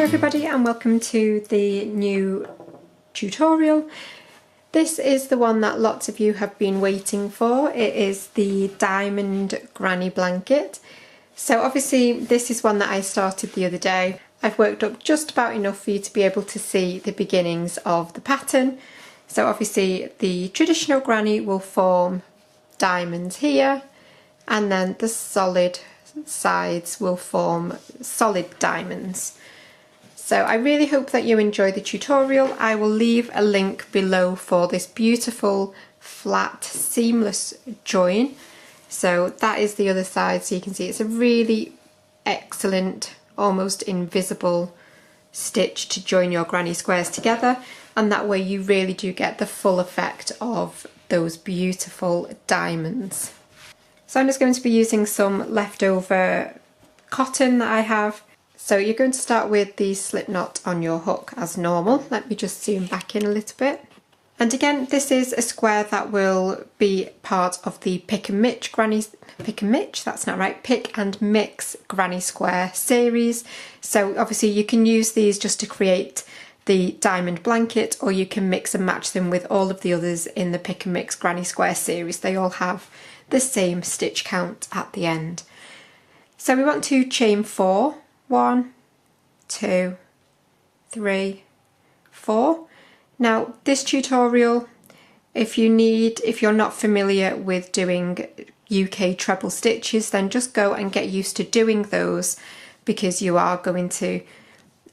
Hello everybody and welcome to the new tutorial. This is the one that lots of you have been waiting for. It is the diamond granny blanket. So obviously this is one that I started the other day. I've worked up just about enough for you to be able to see the beginnings of the pattern. So obviously the traditional granny will form diamonds here, and then the solid sides will form solid diamonds. So I really hope that you enjoy the tutorial. I will leave a link below for this beautiful flat seamless join. So that is the other side, so you can see it's a really excellent, almost invisible stitch to join your granny squares together, and that way you really do get the full effect of those beautiful diamonds. So I'm just going to be using some leftover cotton that I have. So you're going to start with the slip knot on your hook as normal. Let me just zoom back in a little bit. And again, this is a square that will be part of the pick and mix granny square series. So obviously you can use these just to create the diamond blanket, or you can mix and match them with all of the others in the pick and mix granny square series. They all have the same stitch count at the end. So we want to chain 4. 1, 2, 3, 4. Now this tutorial, if you're not familiar with doing UK treble stitches, then just go and get used to doing those, because I'm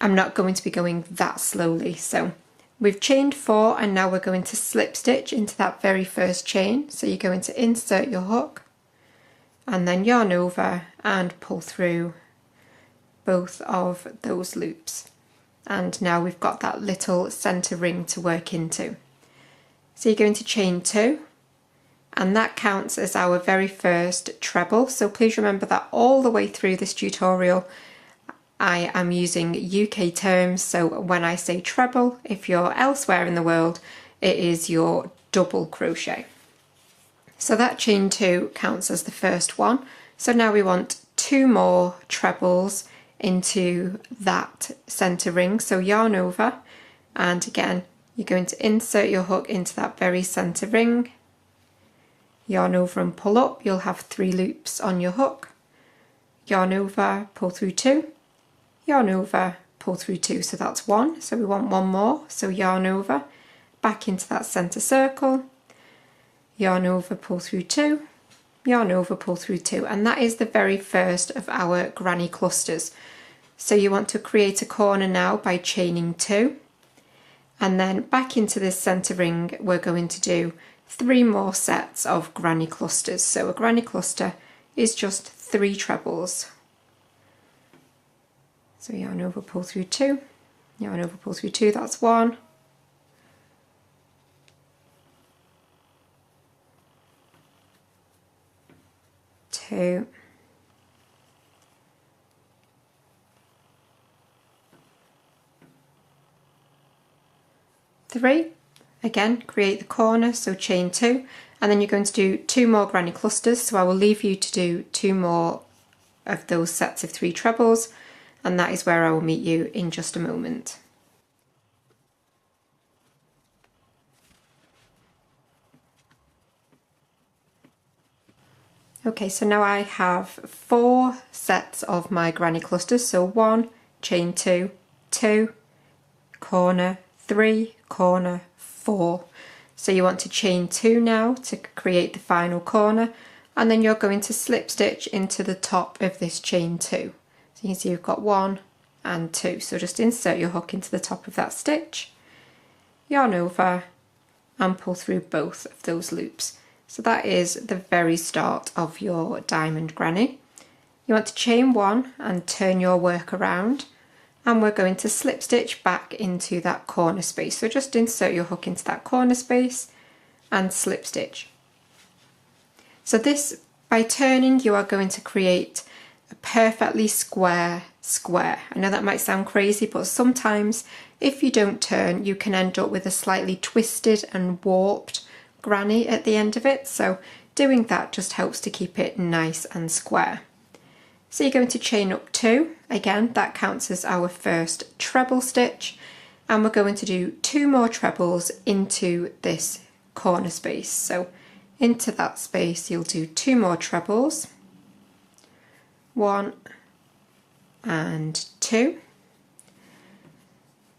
not going to be going that slowly. So we've chained 4 and now we're going to slip stitch into that very first chain. So you're going to insert your hook and then yarn over and pull through both of those loops, and now we've got that little center ring to work into. So you're going to chain 2, and that counts as our very first treble. So please remember that all the way through this tutorial I am using UK terms, so when I say treble, if you're elsewhere in the world, it is your double crochet. So that chain 2 counts as the first one. So now we want 2 more trebles into that center ring. So yarn over, and again you're going to insert your hook into that very center ring, yarn over and pull up. You'll have 3 loops on your hook, yarn over, pull through 2, yarn over, pull through 2. So that's 1. So we want 1 more. So yarn over, back into that center circle, yarn over, pull through 2, yarn over, pull through 2, and that is the very first of our granny clusters. So you want to create a corner now by chaining 2, and then back into this center ring we're going to do 3 more sets of granny clusters. So a granny cluster is just 3 trebles. So yarn over, pull through 2, yarn over, pull through 2, that's 1. 2, 3. Again, create the corner, so chain 2, and then you're going to do 2 more granny clusters. So I will leave you to do 2 more of those sets of 3 trebles, and that is where I will meet you in just a moment. Okay, so now I have 4 sets of my granny clusters. So 1, chain 2, 2, corner, 3, corner, 4. So you want to chain 2 now to create the final corner, and then you're going to slip stitch into the top of this chain 2. So you can see you've got 1 and 2. So just insert your hook into the top of that stitch, yarn over and pull through both of those loops. So that is the very start of your diamond granny. You want to chain 1 and turn your work around, and we're going to slip stitch back into that corner space. So just insert your hook into that corner space and slip stitch. So this, by turning, you are going to create a perfectly square square. I know that might sound crazy, but sometimes if you don't turn, you can end up with a slightly twisted and warped granny at the end of it. So doing that just helps to keep it nice and square. So you're going to chain up 2, again that counts as our first treble stitch, and we're going to do 2 more trebles into this corner space. So into that space you'll do 2 more trebles, 1 and 2.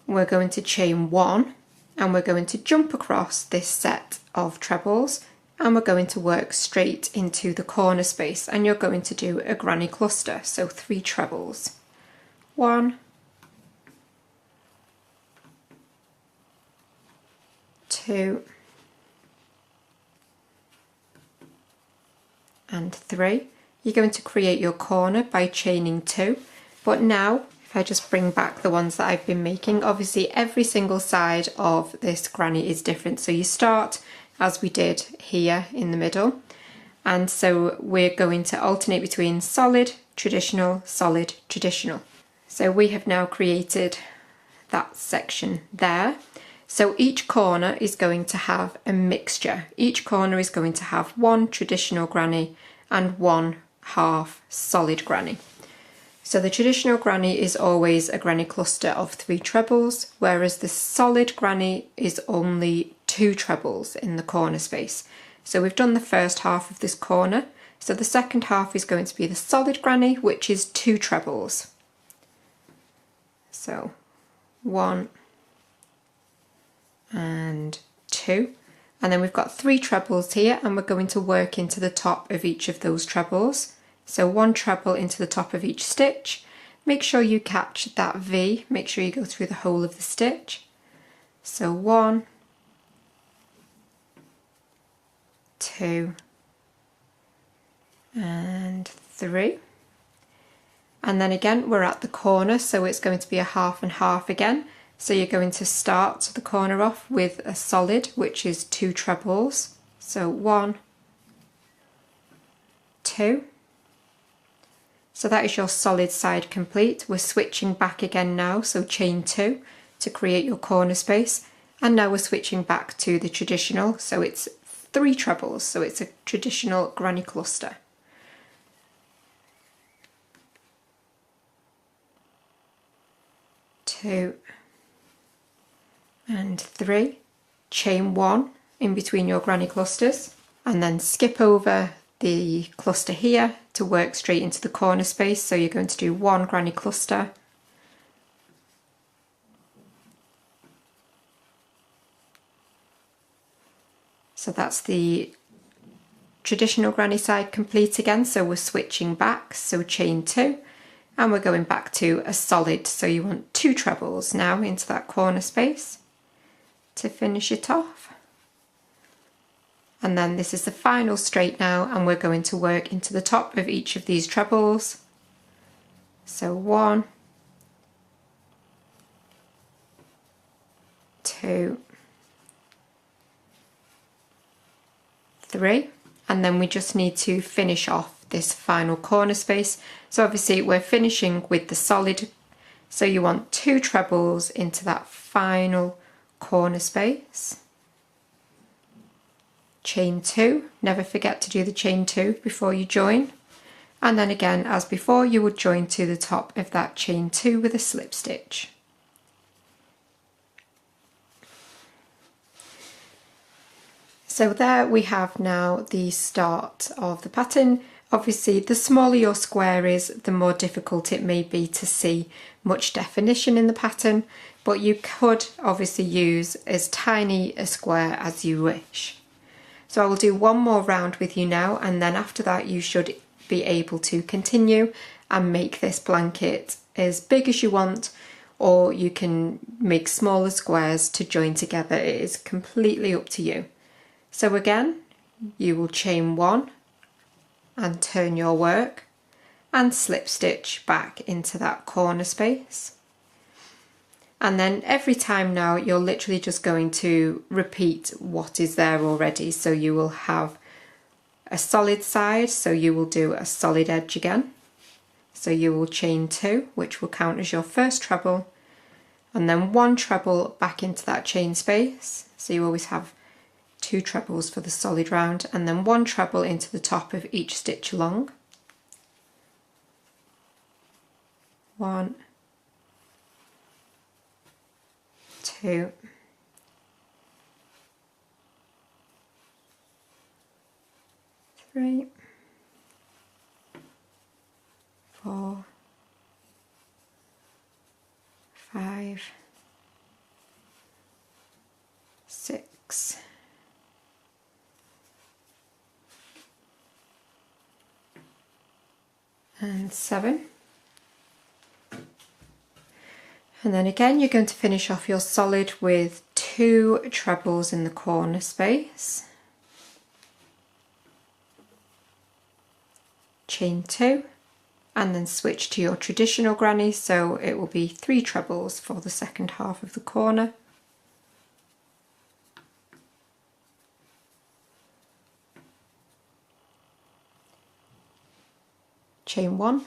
We're going to chain 1 and we're going to jump across this set of trebles, and we're going to work straight into the corner space, and you're going to do a granny cluster, so 3 trebles. 1, 2 and 3. You're going to create your corner by chaining 2, but now if I just bring back the ones that I've been making, obviously every single side of this granny is different. So you start as we did here in the middle, and so we're going to alternate between solid, traditional, solid, traditional. So we have now created that section there. So each corner is going to have a mixture. Each corner is going to have 1 traditional granny and 1 half solid granny. So the traditional granny is always a granny cluster of 3 trebles, whereas the solid granny is only 2 trebles in the corner space. So we've done the first half of this corner, so the second half is going to be the solid granny, which is 2 trebles. So 1 and 2, and then we've got 3 trebles here, and we're going to work into the top of each of those trebles. So 1 treble into the top of each stitch. Make sure you catch that V, make sure you go through the whole of the stitch. So 1, 2 and 3, and then again we're at the corner, so it's going to be a half and half again. So you're going to start the corner off with a solid, which is 2 trebles. So 1, 2. So that is your solid side complete. We're switching back again now, so chain 2 to create your corner space, and now we're switching back to the traditional, so it's 3 trebles, so it's a traditional granny cluster. 2 and 3, chain 1 in between your granny clusters, and then skip over the cluster here to work straight into the corner space. So you're going to do 1 granny cluster, so that's the traditional granny side complete again. So we're switching back, so chain 2, and we're going back to a solid, so you want 2 trebles now into that corner space to finish it off. And then this is the final straight now, and we're going to work into the top of each of these trebles. So 1, 2, 3, and then we just need to finish off this final corner space. So obviously we're finishing with the solid, so you want 2 trebles into that final corner space. Chain 2, never forget to do the chain 2 before you join, and then again as before you would join to the top of that chain 2 with a slip stitch. So there we have now the start of the pattern. Obviously the smaller your square is, the more difficult it may be to see much definition in the pattern, but you could obviously use as tiny a square as you wish. So I will do 1 more round with you now, and then after that you should be able to continue and make this blanket as big as you want, or you can make smaller squares to join together. It is completely up to you. So again, you will chain 1 and turn your work and slip stitch back into that corner space. And then every time now you're literally just going to repeat what is there already. So you will have a solid side, so you will do a solid edge again. So you will chain 2, which will count as your first treble, and then 1 treble back into that chain space. So you always have 2 trebles for the solid round, and then 1 treble into the top of each stitch along. 1, 2, 3, 4, 5, 6, 7. And then again, you're going to finish off your solid with 2 trebles in the corner space. Chain 2, and then switch to your traditional granny, so it will be 3 trebles for the second half of the corner. Chain 1,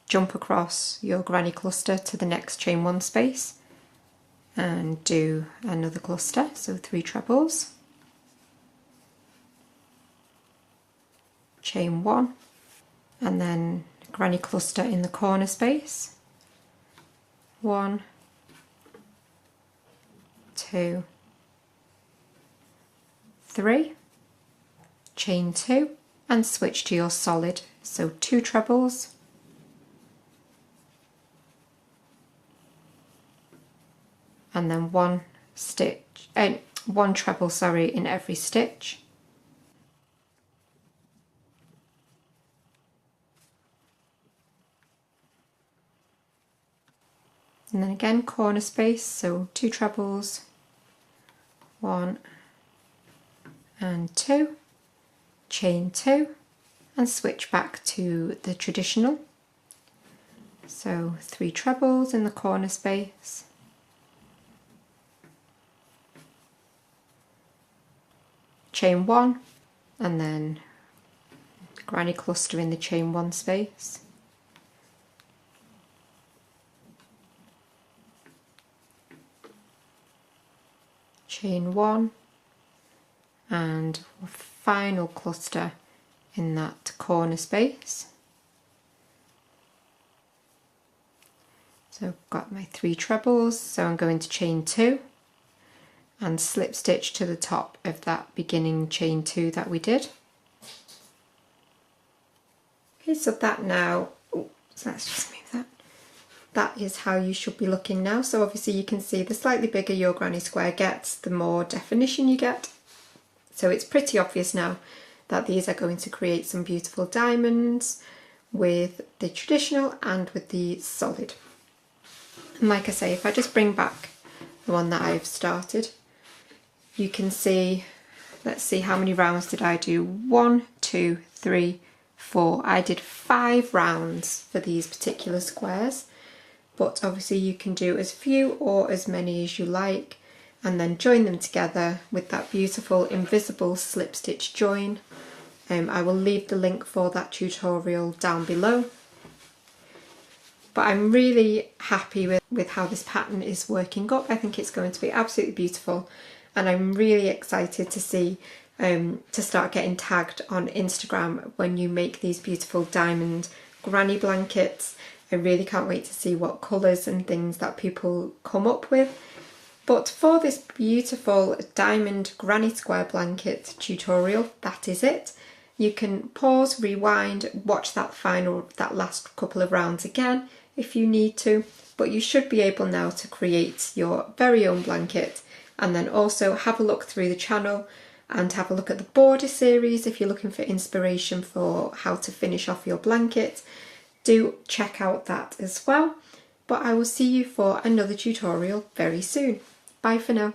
jump across your granny cluster to the next chain 1 space and do another cluster, so 3 trebles. Chain 1, and then granny cluster in the corner space. 1, 2, 3, chain 2, and switch to your solid, so 2 trebles, and then 1 treble, in every stitch. And then again corner space, so 2 trebles, 1 and 2, chain 2, and switch back to the traditional. So 3 trebles in the corner space, chain 1, and then granny cluster in the chain 1 space. Chain 1, and final cluster in that corner space. So I've got my 3 trebles, so I'm going to chain 2 and slip stitch to the top of that beginning chain 2 that we did. Okay, so that now, so let's just move that. That is how you should be looking now. So obviously you can see the slightly bigger your granny square gets, the more definition you get. So it's pretty obvious now that these are going to create some beautiful diamonds with the traditional and with the solid. And like I say, if I just bring back the one that I've started, you can see, let's see, how many rounds did I do? 1, 2, 3, 4. I did 5 rounds for these particular squares. But obviously you can do as few or as many as you like, and then join them together with that beautiful invisible slip stitch join. I will leave the link for that tutorial down below. But I'm really happy with how this pattern is working up. I think it's going to be absolutely beautiful, and I'm really excited to see to start getting tagged on Instagram when you make these beautiful diamond granny blankets. I really can't wait to see what colours and things that people come up with. But for this beautiful diamond granny square blanket tutorial, that is it. You can pause, rewind, watch that last couple of rounds again if you need to, but you should be able now to create your very own blanket, and then also have a look through the channel and have a look at the border series if you're looking for inspiration for how to finish off your blanket. Do check out that as well. But I will see you for another tutorial very soon. Bye for now.